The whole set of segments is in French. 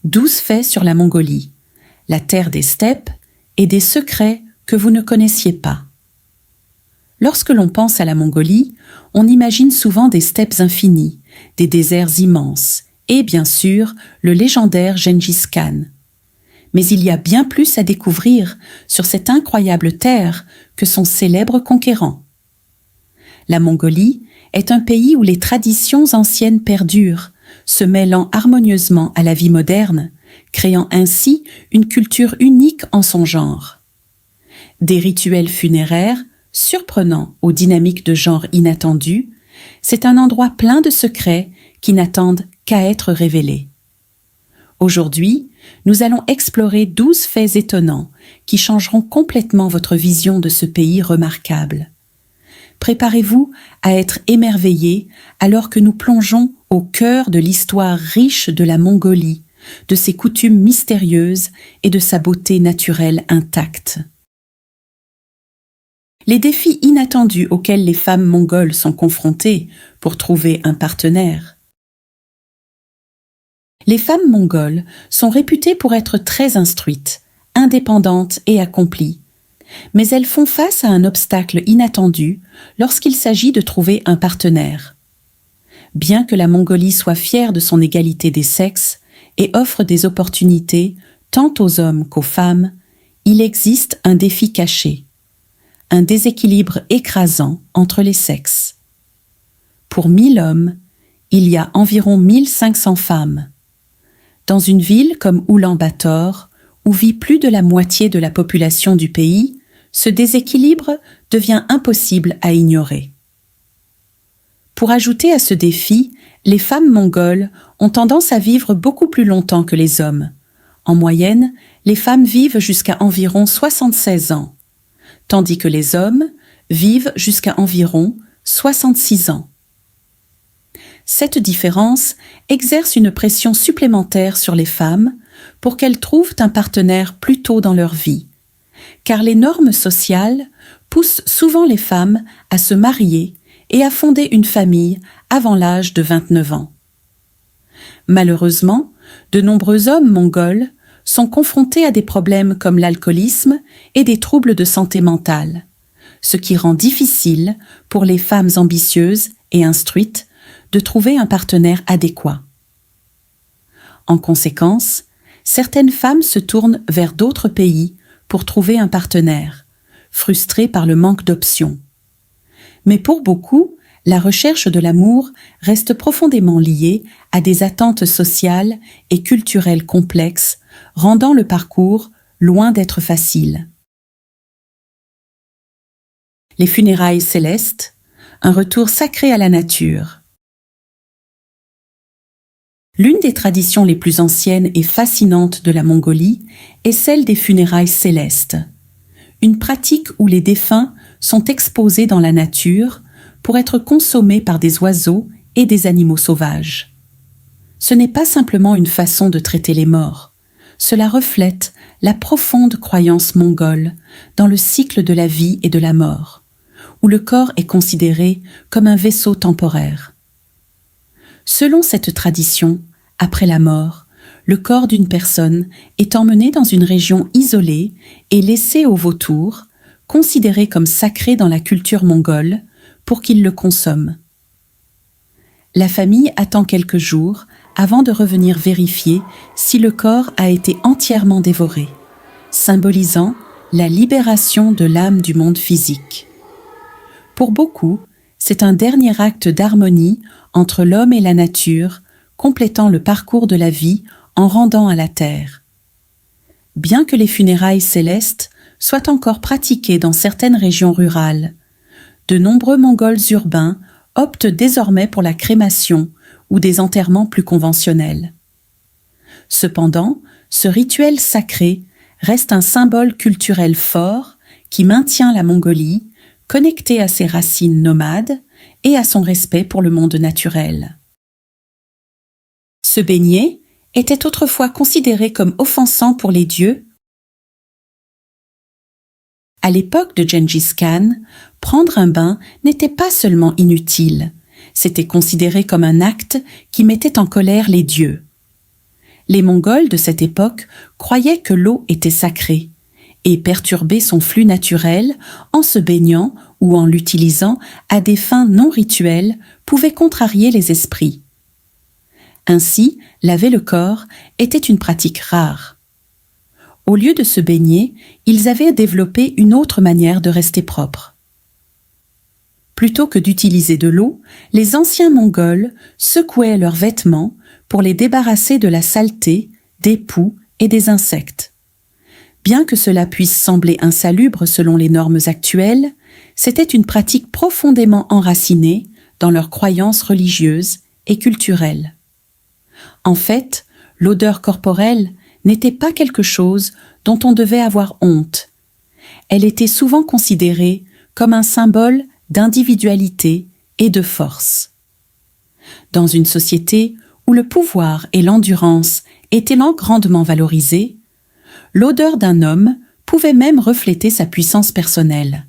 12 faits sur la Mongolie, la terre des steppes et des secrets que vous ne connaissiez pas. Lorsque l'on pense à la Mongolie, on imagine souvent des steppes infinies, des déserts immenses et, bien sûr, le légendaire Gengis Khan. Mais il y a bien plus à découvrir sur cette incroyable terre que son célèbre conquérant. La Mongolie est un pays où les traditions anciennes perdurent, se mêlant harmonieusement à la vie moderne, créant ainsi une culture unique en son genre. Des rituels funéraires, surprenants aux dynamiques de genre inattendues, c'est un endroit plein de secrets qui n'attendent qu'à être révélés. Aujourd'hui, nous allons explorer 12 faits étonnants qui changeront complètement votre vision de ce pays remarquable. Préparez-vous à être émerveillés alors que nous plongeons au cœur de l'histoire riche de la Mongolie, de ses coutumes mystérieuses et de sa beauté naturelle intacte. Les défis inattendus auxquels les femmes mongoles sont confrontées pour trouver un partenaire. Les femmes mongoles sont réputées pour être très instruites, indépendantes et accomplies, mais elles font face à un obstacle inattendu lorsqu'il s'agit de trouver un partenaire. Bien que la Mongolie soit fière de son égalité des sexes et offre des opportunités tant aux hommes qu'aux femmes, il existe un défi caché, un déséquilibre écrasant entre les sexes. Pour 1000 hommes, il y a environ 1500 femmes. Dans une ville comme Oulan-Bator, où vit plus de la moitié de la population du pays, ce déséquilibre devient impossible à ignorer. Pour ajouter à ce défi, les femmes mongoles ont tendance à vivre beaucoup plus longtemps que les hommes. En moyenne, les femmes vivent jusqu'à environ 76 ans, tandis que les hommes vivent jusqu'à environ 66 ans. Cette différence exerce une pression supplémentaire sur les femmes pour qu'elles trouvent un partenaire plus tôt dans leur vie, car les normes sociales poussent souvent les femmes à se marier et à fonder une famille avant l'âge de 29 ans. Malheureusement, de nombreux hommes mongols sont confrontés à des problèmes comme l'alcoolisme et des troubles de santé mentale, ce qui rend difficile pour les femmes ambitieuses et instruites de trouver un partenaire adéquat. En conséquence, certaines femmes se tournent vers d'autres pays pour trouver un partenaire, frustrées par le manque d'options. Mais pour beaucoup, la recherche de l'amour reste profondément liée à des attentes sociales et culturelles complexes, rendant le parcours loin d'être facile. Les funérailles célestes, un retour sacré à la nature. L'une des traditions les plus anciennes et fascinantes de la Mongolie est celle des funérailles célestes, une pratique où les défunts sont exposés dans la nature pour être consommés par des oiseaux et des animaux sauvages. Ce n'est pas simplement une façon de traiter les morts, cela reflète la profonde croyance mongole dans le cycle de la vie et de la mort, où le corps est considéré comme un vaisseau temporaire. Selon cette tradition, après la mort, le corps d'une personne est emmené dans une région isolée et laissé aux vautours, considéré comme sacré dans la culture mongole, pour qu'ils le consomment. La famille attend quelques jours avant de revenir vérifier si le corps a été entièrement dévoré, symbolisant la libération de l'âme du monde physique. Pour beaucoup, c'est un dernier acte d'harmonie entre l'homme et la nature, complétant le parcours de la vie en rendant à la terre. Bien que les funérailles célestes soient encore pratiquées dans certaines régions rurales, de nombreux Mongols urbains optent désormais pour la crémation ou des enterrements plus conventionnels. Cependant, ce rituel sacré reste un symbole culturel fort qui maintient la Mongolie connectée à ses racines nomades et à son respect pour le monde naturel. Se baigner était autrefois considéré comme offensant pour les dieux. À l'époque de Gengis Khan, prendre un bain n'était pas seulement inutile, c'était considéré comme un acte qui mettait en colère les dieux. Les Mongols de cette époque croyaient que l'eau était sacrée et perturber son flux naturel en se baignant ou en l'utilisant à des fins non rituelles pouvait contrarier les esprits. Ainsi, laver le corps était une pratique rare. Au lieu de se baigner, ils avaient développé une autre manière de rester propres. Plutôt que d'utiliser de l'eau, les anciens Mongols secouaient leurs vêtements pour les débarrasser de la saleté, des poux et des insectes. Bien que cela puisse sembler insalubre selon les normes actuelles, c'était une pratique profondément enracinée dans leurs croyances religieuses et culturelles. En fait, l'odeur corporelle n'était pas quelque chose dont on devait avoir honte. Elle était souvent considérée comme un symbole d'individualité et de force. Dans une société où le pouvoir et l'endurance étaient grandement valorisés, l'odeur d'un homme pouvait même refléter sa puissance personnelle.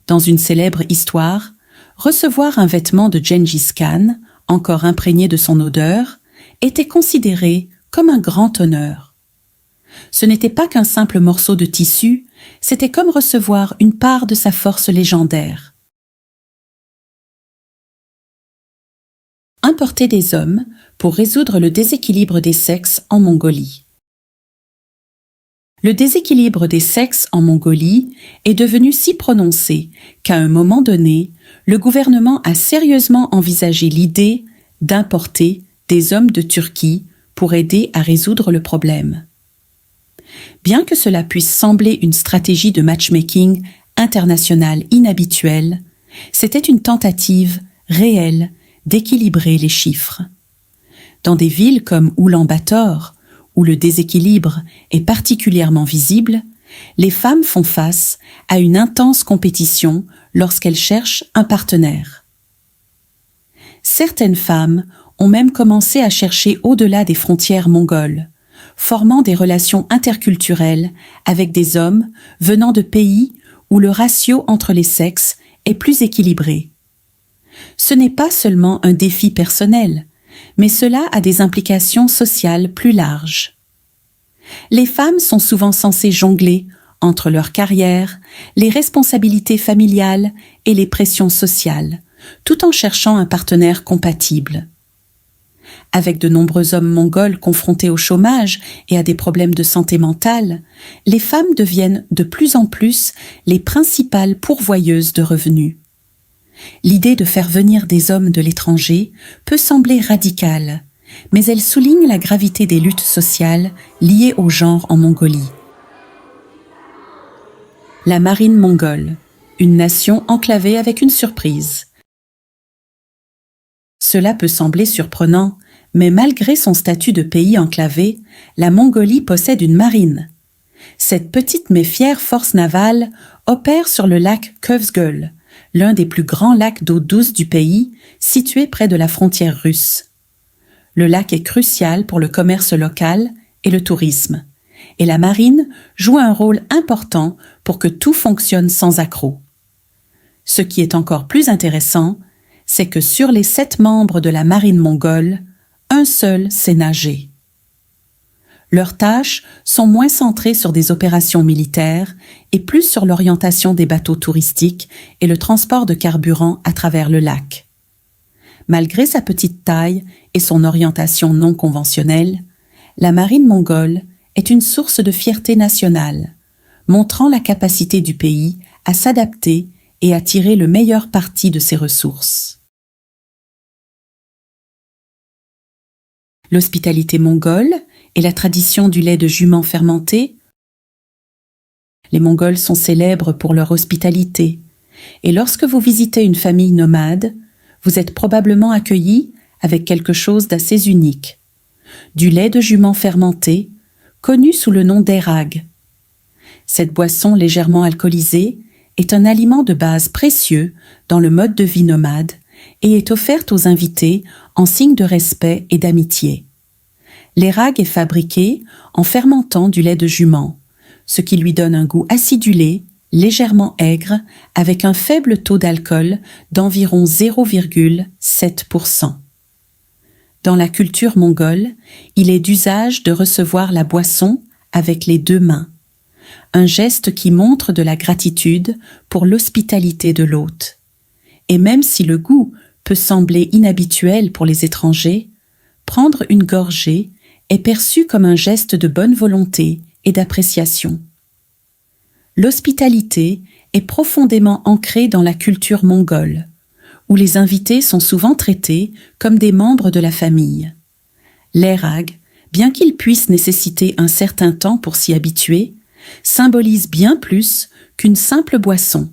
Dans une célèbre histoire, recevoir un vêtement de Gengis Khan, encore imprégné de son odeur, était considéré comme un grand honneur. Ce n'était pas qu'un simple morceau de tissu, c'était comme recevoir une part de sa force légendaire. Importer des hommes pour résoudre le déséquilibre des sexes en Mongolie. Le déséquilibre des sexes en Mongolie est devenu si prononcé qu'à un moment donné, le gouvernement a sérieusement envisagé l'idée d'importer des hommes de Turquie pour aider à résoudre le problème. Bien que cela puisse sembler une stratégie de matchmaking international inhabituelle, c'était une tentative réelle d'équilibrer les chiffres. Dans des villes comme Oulan-Bator, où le déséquilibre est particulièrement visible, les femmes font face à une intense compétition lorsqu'elles cherchent un partenaire. Certaines femmes ont même commencé à chercher au-delà des frontières mongoles, formant des relations interculturelles avec des hommes venant de pays où le ratio entre les sexes est plus équilibré. Ce n'est pas seulement un défi personnel, mais cela a des implications sociales plus larges. Les femmes sont souvent censées jongler entre leur carrière, les responsabilités familiales et les pressions sociales, tout en cherchant un partenaire compatible. Avec de nombreux hommes mongols confrontés au chômage et à des problèmes de santé mentale, les femmes deviennent de plus en plus les principales pourvoyeuses de revenus. L'idée de faire venir des hommes de l'étranger peut sembler radicale, mais elle souligne la gravité des luttes sociales liées au genre en Mongolie. La marine mongole, une nation enclavée avec une surprise. Cela peut sembler surprenant, mais malgré son statut de pays enclavé, la Mongolie possède une marine. Cette petite mais fière force navale opère sur le lac Khövsgöl, l'un des plus grands lacs d'eau douce du pays, situé près de la frontière russe. Le lac est crucial pour le commerce local et le tourisme, et la marine joue un rôle important pour que tout fonctionne sans accroc. Ce qui est encore plus intéressant, c'est que sur les 7 membres de la marine mongole, un seul sait nager. Leurs tâches sont moins centrées sur des opérations militaires et plus sur l'orientation des bateaux touristiques et le transport de carburant à travers le lac. Malgré sa petite taille et son orientation non conventionnelle, la marine mongole est une source de fierté nationale, montrant la capacité du pays à s'adapter et à tirer le meilleur parti de ses ressources. L'hospitalité mongole et la tradition du lait de jument fermenté. Les Mongols sont célèbres pour leur hospitalité, et lorsque vous visitez une famille nomade, vous êtes probablement accueilli avec quelque chose d'assez unique. Du lait de jument fermenté, connu sous le nom d'eyrag. Cette boisson légèrement alcoolisée est un aliment de base précieux dans le mode de vie nomade et est offerte aux invités en signe de respect et d'amitié. L'eyrag est fabriqué en fermentant du lait de jument, ce qui lui donne un goût acidulé, légèrement aigre, avec un faible taux d'alcool d'environ 0,7%. Dans la culture mongole, il est d'usage de recevoir la boisson avec les 2 mains, un geste qui montre de la gratitude pour l'hospitalité de l'hôte. Et même si le goût peut sembler inhabituel pour les étrangers, prendre une gorgée est perçu comme un geste de bonne volonté et d'appréciation. L'hospitalité est profondément ancrée dans la culture mongole, où les invités sont souvent traités comme des membres de la famille. L'airag, bien qu'il puisse nécessiter un certain temps pour s'y habituer, symbolise bien plus qu'une simple boisson.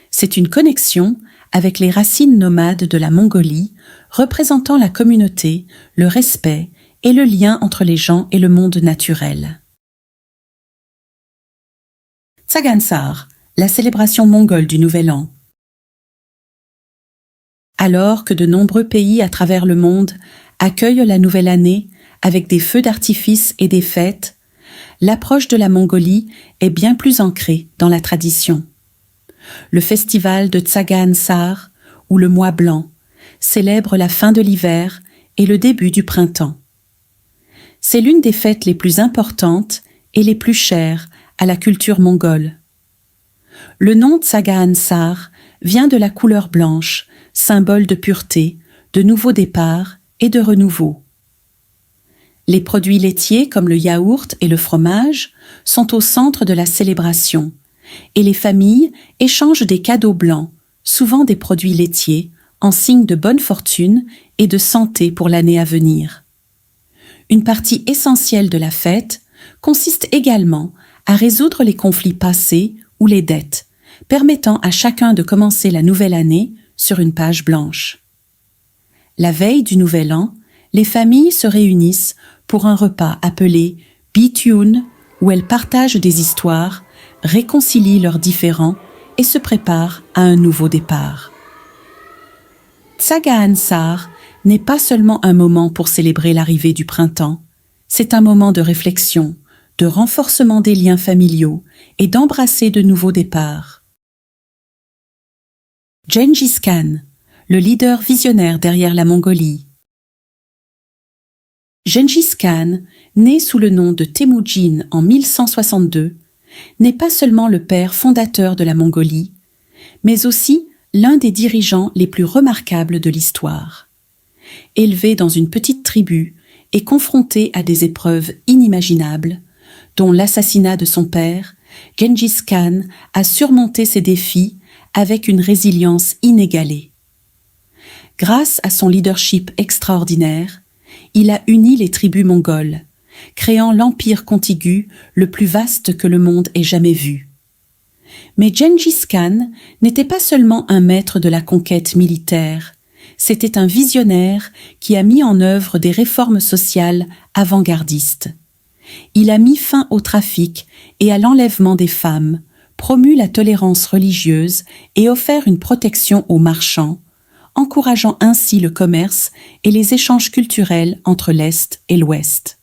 C'est une connexion avec les racines nomades de la Mongolie, représentant la communauté, le respect et le lien entre les gens et le monde naturel. Tsagaan-Sar, la célébration mongole du Nouvel An. Alors que de nombreux pays à travers le monde accueillent la nouvelle année avec des feux d'artifice et des fêtes, l'approche de la Mongolie est bien plus ancrée dans la tradition. Le festival de Tsagaan-Sar, ou le mois blanc, célèbre la fin de l'hiver et le début du printemps. C'est l'une des fêtes les plus importantes et les plus chères à la culture mongole. Le nom Tsagaan-Sar vient de la couleur blanche, symbole de pureté, de nouveau départ et de renouveau. Les produits laitiers comme le yaourt et le fromage sont au centre de la célébration et les familles échangent des cadeaux blancs, souvent des produits laitiers, en signe de bonne fortune et de santé pour l'année à venir. Une partie essentielle de la fête consiste également à résoudre les conflits passés ou les dettes, permettant à chacun de commencer la nouvelle année sur une page blanche. La veille du Nouvel An, les familles se réunissent pour un repas appelé Bithun, où elles partagent des histoires, réconcilient leurs différends et se préparent à un nouveau départ. Tsagaan-Sar n'est pas seulement un moment pour célébrer l'arrivée du printemps, c'est un moment de réflexion, de renforcement des liens familiaux et d'embrasser de nouveaux départs. Gengis Khan, le leader visionnaire derrière la Mongolie. Gengis Khan, né sous le nom de Temujin en 1162, n'est pas seulement le père fondateur de la Mongolie, mais aussi l'un des dirigeants les plus remarquables de l'histoire. Élevé dans une petite tribu et confronté à des épreuves inimaginables, dont l'assassinat de son père, Gengis Khan a surmonté ces défis avec une résilience inégalée. Grâce à son leadership extraordinaire, il a uni les tribus mongoles, créant l'empire contigu le plus vaste que le monde ait jamais vu. Mais Gengis Khan n'était pas seulement un maître de la conquête militaire, c'était un visionnaire qui a mis en œuvre des réformes sociales avant-gardistes. Il a mis fin au trafic et à l'enlèvement des femmes, promu la tolérance religieuse et offert une protection aux marchands, encourageant ainsi le commerce et les échanges culturels entre l'Est et l'Ouest.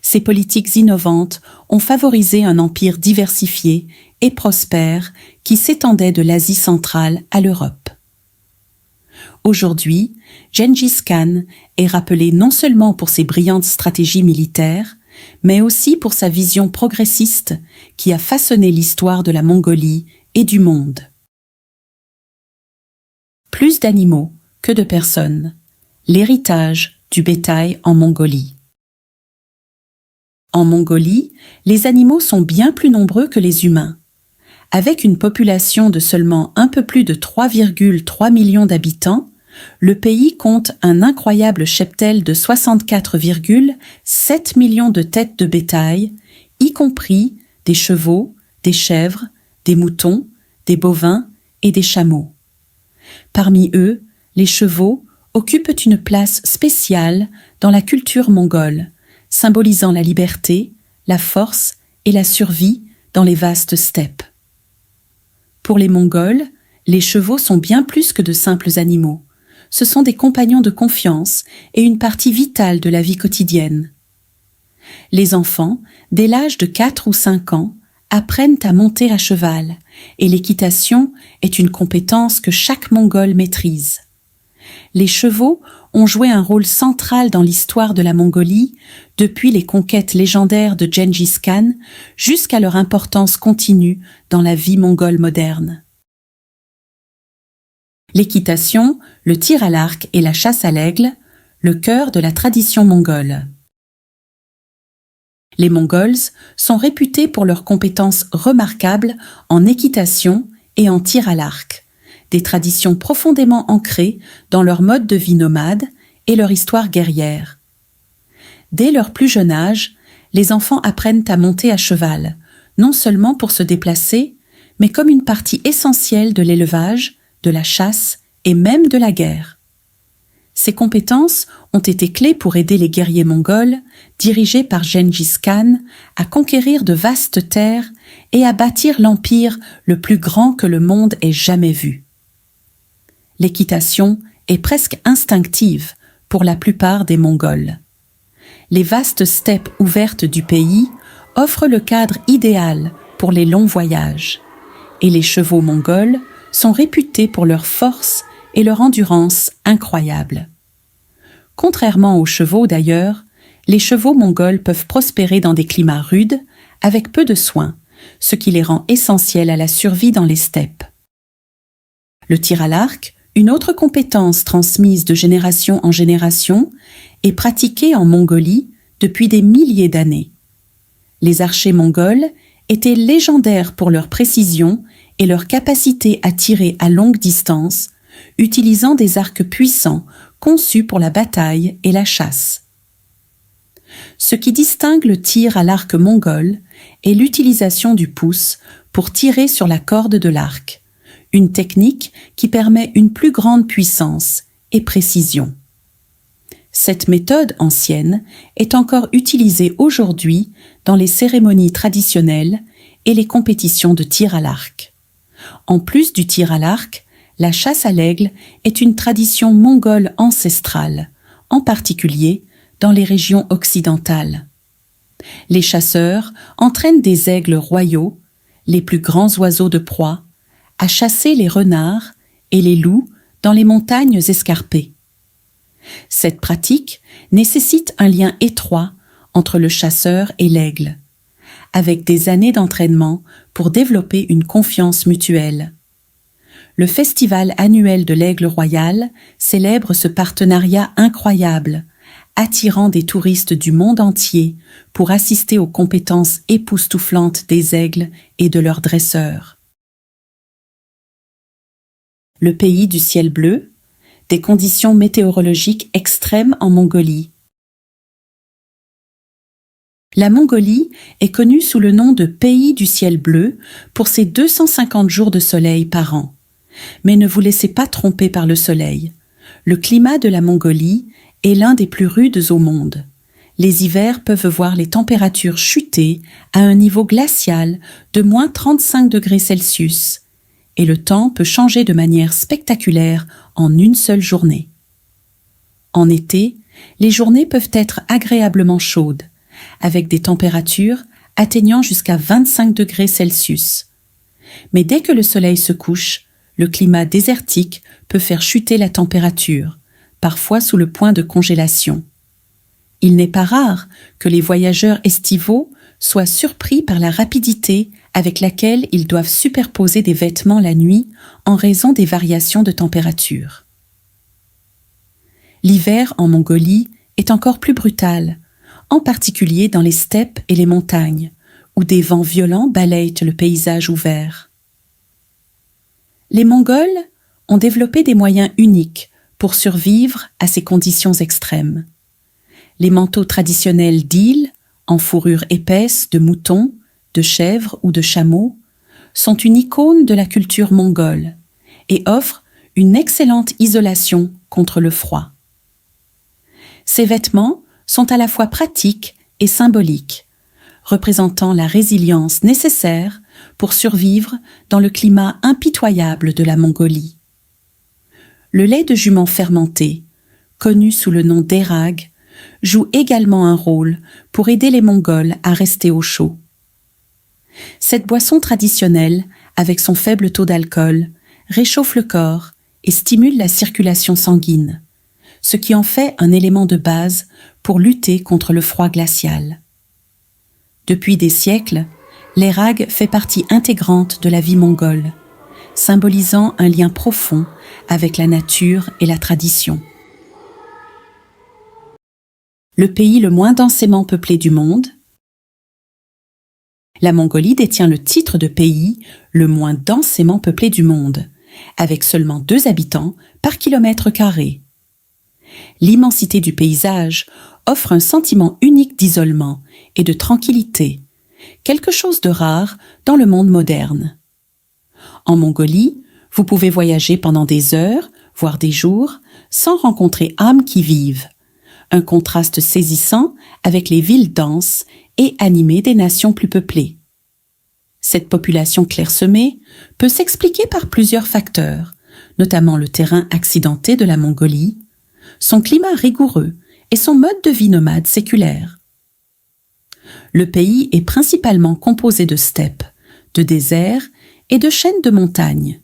Ces politiques innovantes ont favorisé un empire diversifié et prospère qui s'étendait de l'Asie centrale à l'Europe. Aujourd'hui, Gengis Khan est rappelé non seulement pour ses brillantes stratégies militaires, mais aussi pour sa vision progressiste qui a façonné l'histoire de la Mongolie et du monde. Plus d'animaux que de personnes. L'héritage du bétail en Mongolie. En Mongolie, les animaux sont bien plus nombreux que les humains. Avec une population de seulement un peu plus de 3,3 millions d'habitants, le pays compte un incroyable cheptel de 64,7 millions de têtes de bétail, y compris des chevaux, des chèvres, des moutons, des bovins et des chameaux. Parmi eux, les chevaux occupent une place spéciale dans la culture mongole, symbolisant la liberté, la force et la survie dans les vastes steppes. Pour les Mongols, les chevaux sont bien plus que de simples animaux. Ce sont des compagnons de confiance et une partie vitale de la vie quotidienne. Les enfants, dès l'âge de 4 ou 5 ans, apprennent à monter à cheval, et l'équitation est une compétence que chaque Mongol maîtrise. Les chevaux ont joué un rôle central dans l'histoire de la Mongolie, depuis les conquêtes légendaires de Gengis Khan jusqu'à leur importance continue dans la vie mongole moderne. L'équitation, le tir à l'arc et la chasse à l'aigle, le cœur de la tradition mongole. Les Mongols sont réputés pour leurs compétences remarquables en équitation et en tir à l'arc, des traditions profondément ancrées dans leur mode de vie nomade et leur histoire guerrière. Dès leur plus jeune âge, les enfants apprennent à monter à cheval, non seulement pour se déplacer, mais comme une partie essentielle de l'élevage, de la chasse et même de la guerre. Ces compétences ont été clés pour aider les guerriers mongols, dirigés par Gengis Khan, à conquérir de vastes terres et à bâtir l'empire le plus grand que le monde ait jamais vu. L'équitation est presque instinctive pour la plupart des Mongols. Les vastes steppes ouvertes du pays offrent le cadre idéal pour les longs voyages, et les chevaux mongols sont réputés pour leur force et leur endurance incroyables. Contrairement aux chevaux d'ailleurs, les chevaux mongols peuvent prospérer dans des climats rudes, avec peu de soins, ce qui les rend essentiels à la survie dans les steppes. Le tir à l'arc, une autre compétence transmise de génération en génération, est pratiquée en Mongolie depuis des milliers d'années. Les archers mongols étaient légendaires pour leur précision et leur capacité à tirer à longue distance, utilisant des arcs puissants conçus pour la bataille et la chasse. Ce qui distingue le tir à l'arc mongol est l'utilisation du pouce pour tirer sur la corde de l'arc, une technique qui permet une plus grande puissance et précision. Cette méthode ancienne est encore utilisée aujourd'hui dans les cérémonies traditionnelles et les compétitions de tir à l'arc. En plus du tir à l'arc, la chasse à l'aigle est une tradition mongole ancestrale, en particulier dans les régions occidentales. Les chasseurs entraînent des aigles royaux, les plus grands oiseaux de proie, à chasser les renards et les loups dans les montagnes escarpées. Cette pratique nécessite un lien étroit entre le chasseur et l'aigle, avec des années d'entraînement pour développer une confiance mutuelle. Le festival annuel de l'Aigle royal célèbre ce partenariat incroyable, attirant des touristes du monde entier pour assister aux compétences époustouflantes des aigles et de leurs dresseurs. Le pays du ciel bleu, des conditions météorologiques extrêmes en Mongolie. La Mongolie est connue sous le nom de pays du ciel bleu pour ses 250 jours de soleil par an. Mais ne vous laissez pas tromper par le soleil. Le climat de la Mongolie est l'un des plus rudes au monde. Les hivers peuvent voir les températures chuter à un niveau glacial de moins 35 degrés Celsius, et le temps peut changer de manière spectaculaire en une seule journée. En été, les journées peuvent être agréablement chaudes, avec des températures atteignant jusqu'à 25 degrés Celsius. Mais dès que le soleil se couche, le climat désertique peut faire chuter la température, parfois sous le point de congélation. Il n'est pas rare que les voyageurs estivaux soient surpris par la rapidité avec laquelle ils doivent superposer des vêtements la nuit en raison des variations de température. L'hiver en Mongolie est encore plus brutal, en particulier dans les steppes et les montagnes, où des vents violents balayent le paysage ouvert. Les Mongols ont développé des moyens uniques pour survivre à ces conditions extrêmes. Les manteaux traditionnels d'îles, en fourrure épaisse de mouton, de chèvre ou de chameau, sont une icône de la culture mongole et offrent une excellente isolation contre le froid. Ces vêtements sont à la fois pratiques et symboliques, représentant la résilience nécessaire pour survivre dans le climat impitoyable de la Mongolie. Le lait de jument fermenté, connu sous le nom d'érag, joue également un rôle pour aider les Mongols à rester au chaud. Cette boisson traditionnelle, avec son faible taux d'alcool, réchauffe le corps et stimule la circulation sanguine, ce qui en fait un élément de base pour lutter contre le froid glacial. Depuis des siècles, l'érag fait partie intégrante de la vie mongole, symbolisant un lien profond avec la nature et la tradition. Le pays le moins densément peuplé du monde, la Mongolie détient le titre de pays le moins densément peuplé du monde, avec seulement 2 habitants par kilomètre carré. L'immensité du paysage offre un sentiment unique d'isolement et de tranquillité, quelque chose de rare dans le monde moderne. En Mongolie, vous pouvez voyager pendant des heures, voire des jours, sans rencontrer âme qui vive. Un contraste saisissant avec les villes denses et animées des nations plus peuplées. Cette population clairsemée peut s'expliquer par plusieurs facteurs, notamment le terrain accidenté de la Mongolie, son climat rigoureux et son mode de vie nomade séculaire. Le pays est principalement composé de steppes, de déserts et de chaînes de montagnes,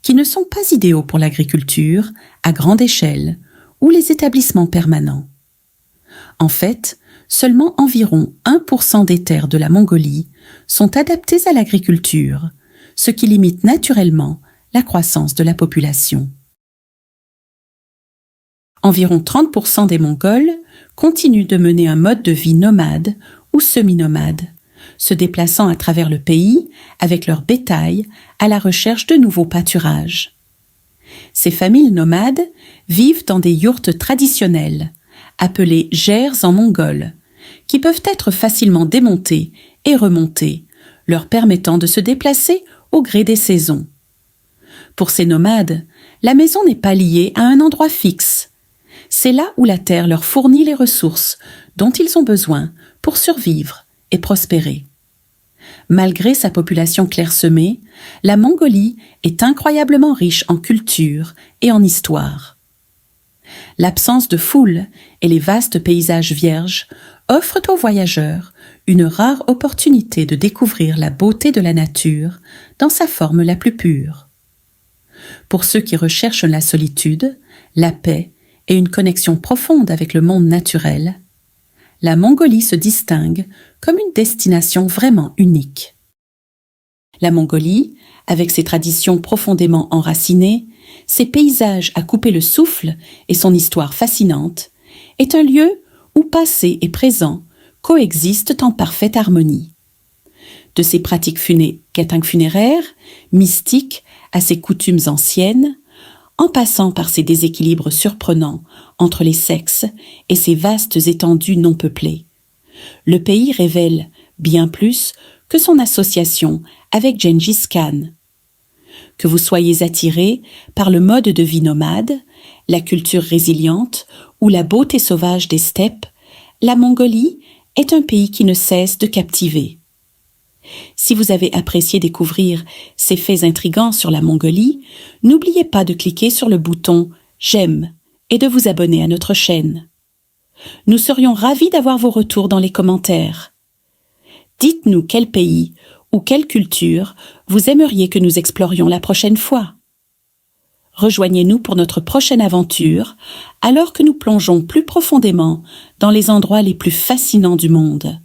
qui ne sont pas idéaux pour l'agriculture à grande échelle ou les établissements permanents. En fait, seulement environ 1% des terres de la Mongolie sont adaptées à l'agriculture, ce qui limite naturellement la croissance de la population. Environ 30% des Mongols continuent de mener un mode de vie nomade ou semi-nomade, se déplaçant à travers le pays avec leur bétail à la recherche de nouveaux pâturages. Ces familles nomades vivent dans des yourtes traditionnelles, appelées gers en mongol, qui peuvent être facilement démontées et remontées, leur permettant de se déplacer au gré des saisons. Pour ces nomades, la maison n'est pas liée à un endroit fixe. C'est là où la terre leur fournit les ressources dont ils ont besoin pour survivre et prospérer. Malgré sa population clairsemée, la Mongolie est incroyablement riche en culture et en histoire. L'absence de foule et les vastes paysages vierges offrent aux voyageurs une rare opportunité de découvrir la beauté de la nature dans sa forme la plus pure. Pour ceux qui recherchent la solitude, la paix et une connexion profonde avec le monde naturel, la Mongolie se distingue comme une destination vraiment unique. La Mongolie, avec ses traditions profondément enracinées, ses paysages à couper le souffle et son histoire fascinante, est un lieu où passé et présent coexistent en parfaite harmonie. De ses pratiques funéraires, mystiques, à ses coutumes anciennes, en passant par ses déséquilibres surprenants entre les sexes et ses vastes étendues non peuplées. Le pays révèle bien plus que son association avec Gengis Khan. Que vous soyez attiré par le mode de vie nomade, la culture résiliente ou la beauté sauvage des steppes, la Mongolie est un pays qui ne cesse de captiver. Si vous avez apprécié découvrir ces faits intrigants sur la Mongolie, n'oubliez pas de cliquer sur le bouton « J'aime » et de vous abonner à notre chaîne. Nous serions ravis d'avoir vos retours dans les commentaires. Dites-nous quel pays ou quelle culture vous aimeriez que nous explorions la prochaine fois. Rejoignez-nous pour notre prochaine aventure, alors que nous plongeons plus profondément dans les endroits les plus fascinants du monde.